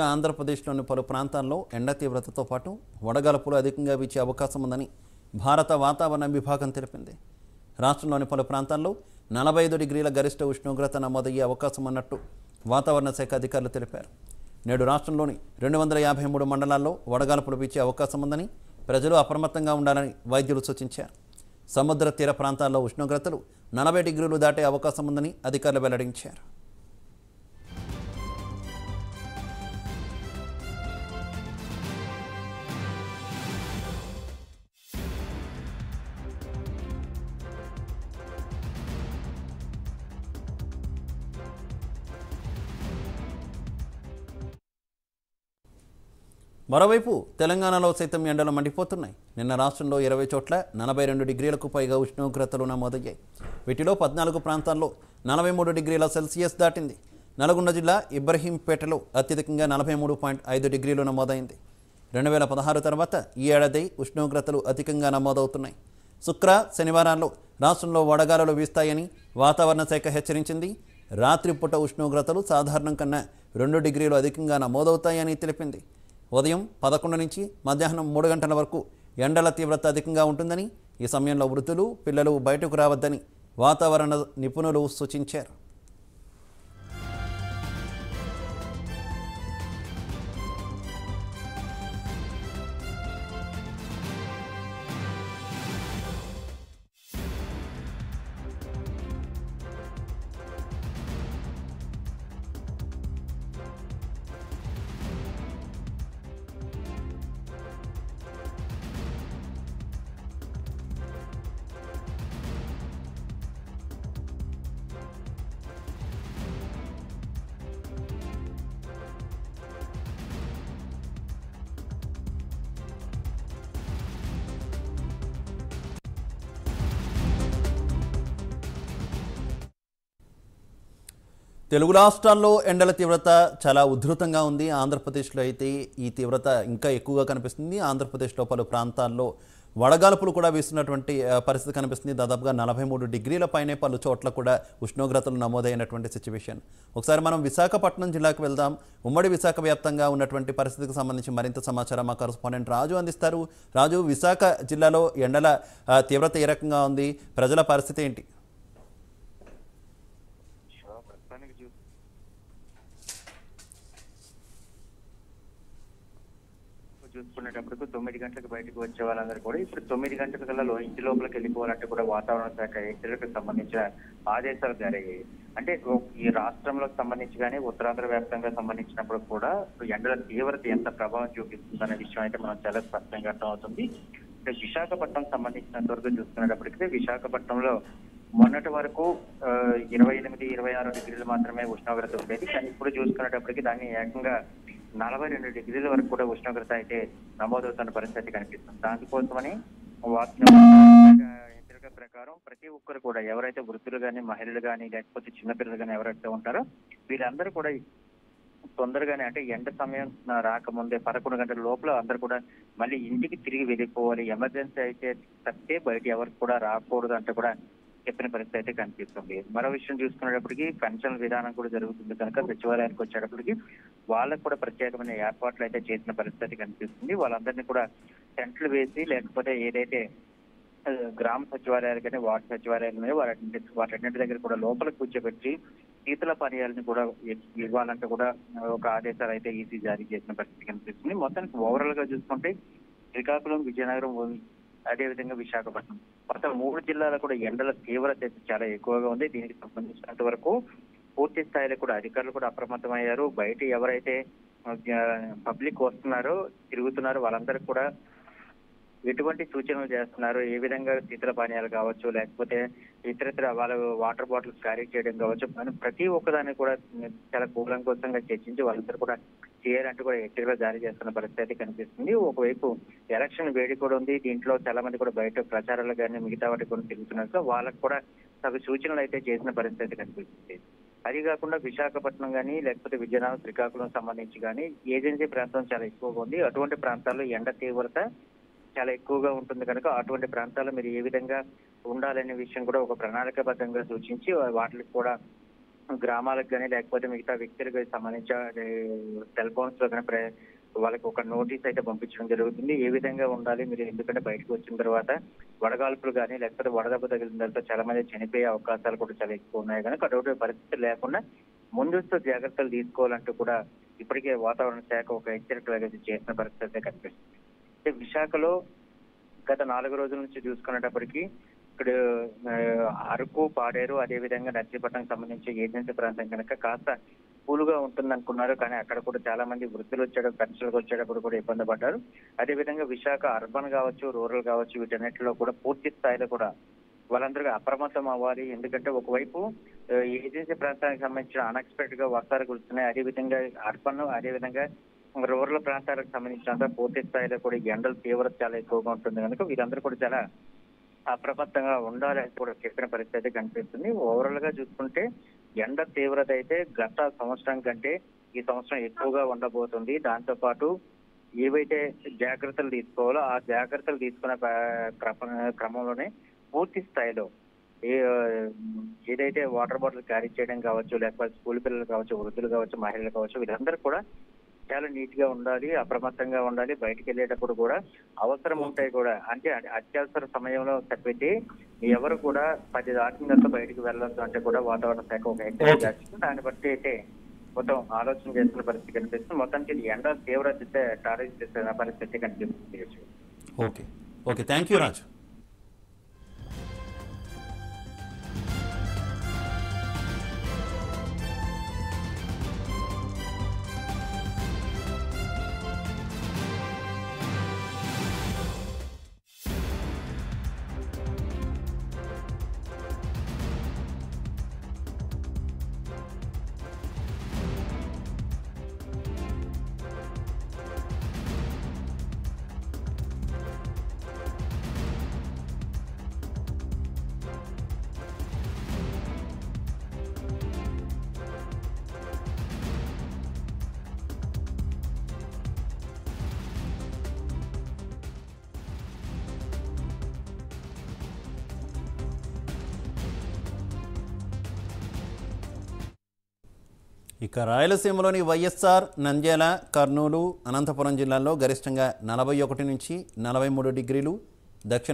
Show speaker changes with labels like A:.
A: ఆంధ్రప్రదేశ్లోని పలు ప్రాంతాల్లో ఎండ తీవ్రతతో పాటు వడగాల్పులు అధికంగా వీచే అవకాశం ఉందని భారత వాతావరణ విభాగం తెలిపింది. రాష్ట్రంలోని పలు ప్రాంతాల్లో 45 డిగ్రీల గరిష్ట ఉష్ణోగ్రత నమోదయ్యే అవకాశం ఉన్నట్టు వాతావరణ శాఖ అధికారులు తెలిపారు. నేడు రాష్ట్రంలోని 253 మండలాల్లో వడగాల్పులు వీచే అవకాశం ఉందని ప్రజలు అప్రమత్తంగా ఉండాలని వైద్యులు సూచించారు. సముద్ర తీర ప్రాంతాల్లో ఉష్ణోగ్రతలు 40 డిగ్రీలు దాటే అవకాశం ఉందని అధికారులు వెల్లడించారు. మరోవైపు తెలంగాణలో సైతం ఎండలు మండిపోతున్నాయి. నిన్న రాష్ట్రంలో 20 చోట్ల 42 డిగ్రీలకు పైగా ఉష్ణోగ్రతలు నమోదయ్యాయి. వీటిలో 14 ప్రాంతాల్లో 43 డిగ్రీల సెల్సియస్ దాటింది. నల్గొండ జిల్లా ఇబ్రహీంపేటలో అత్యధికంగా 43.5 డిగ్రీలు నమోదైంది. 2016 తర్వాత ఈ ఏడాది ఉష్ణోగ్రతలు అధికంగా నమోదవుతున్నాయి. శుక్ర శనివారాల్లో రాష్ట్రంలో వడగాలులు వీస్తాయని వాతావరణ శాఖ హెచ్చరించింది. రాత్రిపూట ఉష్ణోగ్రతలు సాధారణం కన్నా 2 డిగ్రీలు అధికంగా నమోదవుతాయని తెలిపింది. ఉదయం 11 నుంచి మధ్యాహ్నం 3 గంటల వరకు ఎండల తీవ్రత అధికంగా ఉంటుందని, ఈ సమయంలో వృద్ధులు పిల్లలు బయటకు రావద్దని వాతావరణ నిపుణులు సూచించారు. తెలుగు రాష్ట్రాల్లో ఎండల తీవ్రత చాలా ఉధృతంగా ఉంది. ఆంధ్రప్రదేశ్లో అయితే ఈ తీవ్రత ఇంకా ఎక్కువగా కనిపిస్తుంది. ఆంధ్రప్రదేశ్లో పలు ప్రాంతాల్లో వడగాల్పులు కూడా వీస్తున్నటువంటి పరిస్థితి కనిపిస్తుంది. దాదాపుగా 43 డిగ్రీల పైనే పలు చోట్ల కూడా ఉష్ణోగ్రతలు నమోదైనటువంటి సిచ్యువేషన్. ఒకసారి మనం విశాఖపట్నం జిల్లాకు వెళ్దాం. ఉమ్మడి విశాఖ వ్యాప్తంగా ఉన్నటువంటి పరిస్థితికి సంబంధించి మరింత సమాచారం మా కరెస్పాండెంట్ రాజు అందిస్తారు. రాజు, విశాఖ జిల్లాలో ఎండల తీవ్రత ఏ రకంగా ఉంది? ప్రజల పరిస్థితి ఏంటి?
B: చూసుకునేటప్పుడు 9 గంటలకు బయటకు వచ్చే వాళ్ళందరూ కూడా ఇప్పుడు 9 గంటల కల్లా ఇంటి లోపలికి వెళ్ళిపోవాలంటే కూడా వాతావరణ శాఖ హెచ్చరికలకు సంబంధించిన ఆదేశాలు జారీ అయ్యాయి. అంటే ఈ రాష్ట్రంలో సంబంధించి కానీ ఉత్తరాంధ్ర వ్యాప్తంగా సంబంధించినప్పుడు కూడా ఎండల తీవ్రత ఎంత ప్రభావం చూపిస్తుందనే విషయం అయితే మనం చాలా స్పష్టంగా అర్థమవుతుంది. విశాఖపట్నం సంబంధించినంత వరకు చూసుకునేటప్పటికీ విశాఖపట్నంలో మొన్నటి వరకు 28, 26 డిగ్రీలు మాత్రమే ఉష్ణోగ్రత ఉండేది. కానీ ఇప్పుడు చూసుకునేటప్పటికీ దాన్ని ఏకంగా 42 డిగ్రీల వరకు కూడా ఉష్ణోగ్రత అయితే నమోదవుతున్న పరిస్థితి కనిపిస్తుంది. దానికోసమని హెచ్చరిక ప్రకారం ప్రతి ఒక్కరు కూడా ఎవరైతే వృద్ధులు కానీ మహిళలు కానీ లేకపోతే చిన్నపిల్లలు కానీ ఎవరైతే ఉంటారో వీరందరూ కూడా తొందరగానే అంటే ఎండ సమయం రాకముందే 11 గంటల లోపల అందరూ కూడా మళ్ళీ ఇంటికి తిరిగి వెళ్ళిపోవాలి. ఎమర్జెన్సీ అయితే తప్పితే బయట ఎవరికి కూడా రాకూడదు అంటే కూడా చెప్పిన పరిస్థితి అయితే కనిపిస్తుంది. మరో విషయం చూసుకునేటప్పటికీ పెన్షన్ విధానం కూడా జరుగుతుంది కనుక సచివాలయానికి వచ్చేటప్పటికి వాళ్ళకు కూడా ప్రత్యేకమైన ఏర్పాట్లు అయితే చేసిన పరిస్థితి కనిపిస్తుంది. వాళ్ళందరినీ కూడా టెంట్లు వేసి లేకపోతే ఏదైతే గ్రామ సచివాలయాలు కానీ వార్డు సచివాలయాలు వాటన్నింటి దగ్గర కూడా లోపల కూర్చోబెట్టి శీతల పానీయాలను కూడా ఇవ్వాలంటే కూడా ఒక ఆదేశాలు అయితే ఈసీ జారీ చేసిన పరిస్థితి కనిపిస్తుంది. మొత్తానికి ఓవరాల్ గా చూసుకుంటే శ్రీకాకుళం, విజయనగరం, అదేవిధంగా విశాఖపట్నం మొత్తం 3 జిల్లాలో కూడా ఎండల తీవ్రత చాలా ఎక్కువగా ఉంది. దీనికి సంబంధించినంత వరకు పూర్తి స్థాయిలో కూడా అధికారులు కూడా అప్రమత్తమయ్యారు. బయట ఎవరైతే పబ్లిక్ వస్తున్నారో తిరుగుతున్నారో వాళ్ళందరికీ కూడా ఎటువంటి సూచనలు చేస్తున్నారు, ఏ విధంగా శీతల పానీయాలు కావచ్చు లేకపోతే ఇతరత్ర వాళ్ళ వాటర్ బాటిల్స్ క్యారీ చేయడం కావచ్చు, ప్రతి ఒక్కదాన్ని కూడా చాలా కూలంకషంగా చర్చించి వాళ్ళందరూ కూడా చేయాలంటూ కూడా హెచ్చరికలు జారీ చేస్తున్న పరిస్థితి కనిపిస్తుంది. ఒకవైపు ఎలక్షన్ వేడి కూడా ఉంది. దీంట్లో చాలా మంది కూడా బయట ప్రచారాలు కానీ మిగతా వాటి కూడా తిరుగుతున్నారు. వాళ్ళకు కూడా తగు సూచనలు అయితే చేసిన పరిస్థితి కనిపిస్తుంది. అది కాకుండా విశాఖపట్నం కానీ లేకపోతే విజయనగరం, శ్రీకాకుళం సంబంధించి కానీ ఏజెన్సీ ప్రాంతం చాలా ఎక్కువగా ఉంది. అటువంటి ప్రాంతాల్లో ఎండ తీవ్రత చాలా ఎక్కువగా ఉంటుంది కనుక అటువంటి ప్రాంతాల్లో మీరు ఏ విధంగా ఉండాలనే విషయం కూడా ఒక ప్రణాళికాబద్ధంగా సూచించి వాటికి కూడా గ్రామాలకు కానీ లేకపోతే మిగతా వ్యక్తులకు సంబంధించిన సెల్ ఫోన్స్ లో కానీ వాళ్ళకి ఒక నోటీస్ అయితే పంపించడం జరుగుతుంది. ఏ విధంగా ఉండాలి మీరు, ఎందుకంటే బయటకు వచ్చిన తర్వాత వడగాల్పులు కానీ లేకపోతే వడదెబ్బ తగిలిన తర్వాత చాలా మంది చనిపోయే అవకాశాలు కూడా చాలా ఎక్కువ ఉన్నాయి కనుక అటువంటి పరిస్థితి లేకుండా ముందస్తు జాగ్రత్తలు తీసుకోవాలంటూ కూడా ఇప్పటికే వాతావరణ శాఖ ఒక హెచ్చరికలు చేసిన పరిస్థితి అయితే కనిపిస్తుంది. విశాఖలో గత 4 రోజుల నుంచి చూసుకునేటప్పటికీ ఇక్కడ అరకు, పాడేరు, అదేవిధంగా నర్సీపట్నం సంబంధించి ఏజెన్సీ ప్రాంతం కనుక కాస్త కూలుగా ఉంటుంది అనుకున్నారు. కానీ అక్కడ కూడా చాలా మంది వృద్ధులు వచ్చేటప్పుడు, పెన్షన్లకు వచ్చేటప్పుడు కూడా ఇబ్బంది పడ్డారు. అదేవిధంగా విశాఖ అర్బన్ కావచ్చు, రూరల్ కావచ్చు, వీటన్నిటిలో కూడా పూర్తి స్థాయిలో కూడా వాళ్ళందరూ అప్రమత్తం అవ్వాలి. ఎందుకంటే ఒకవైపు ఏజెన్సీ ప్రాంతానికి సంబంధించిన అన్ఎక్స్పెక్టెడ్ గా వర్షాలు కురుస్తున్నాయి. అదేవిధంగా అర్బన్, అదేవిధంగా రూరల్ ప్రాంతాలకు సంబంధించినంత పూర్తి స్థాయిలో కూడా ఎండల తీవ్రత చాలా ఎక్కువగా ఉంటుంది కనుక వీరందరూ కూడా చాలా అప్రమత్తంగా ఉండాలని కూడా చెప్పిన పరిస్థితి కనిపిస్తుంది. ఓవరాల్ గా చూసుకుంటే ఎండ తీవ్రత అయితే గత సంవత్సరం కంటే ఈ సంవత్సరం ఎక్కువగా ఉండబోతుంది. దాంతో పాటు ఏవైతే జాగ్రత్తలు తీసుకోవాలో ఆ జాగ్రత్తలు తీసుకునే క్రమంలోనే పూర్తి స్థాయిలో ఏదైతే వాటర్ బాటిల్ క్యారీ చేయడం కావచ్చు, లేకపోతే స్కూల్ పిల్లలు కావచ్చు, వృద్ధులు కావచ్చు, మహిళలు కావచ్చు, వీరందరూ కూడా చాలా నీట్ గా ఉండాలి, అప్రమత్తంగా ఉండాలి. బయటికి వెళ్ళేటప్పుడు కూడా అవసరం ఉంటాయి కూడా, అంటే అత్యవసర సమయంలో తప్పితే ఎవరు కూడా 10 దాటిన తర్వాత బయటికి వెళ్ళొద్దు అంటే కూడా వాతావరణ శాఖ ఒక హెచ్చరిక చేస్తుంది. దాన్ని బట్టి అయితే మొత్తం ఆలోచన చేస్తున్న పరిస్థితి కనిపిస్తుంది. మొత్తానికి ఎండ తీవ్రత టారేజ్ చేస్తున్న పరిస్థితి కనిపిస్తుంది.
A: ఓకే ఓకే, థ్యాంక్ యూ రాజు. ఇక రాయలసీమలోని వైఎస్ఆర్, నంద్యాల, కర్నూలు, అనంతపురం జిల్లాల్లో గరిష్టంగా 41 నుంచి 43 డిగ్రీలు, దక్షిణ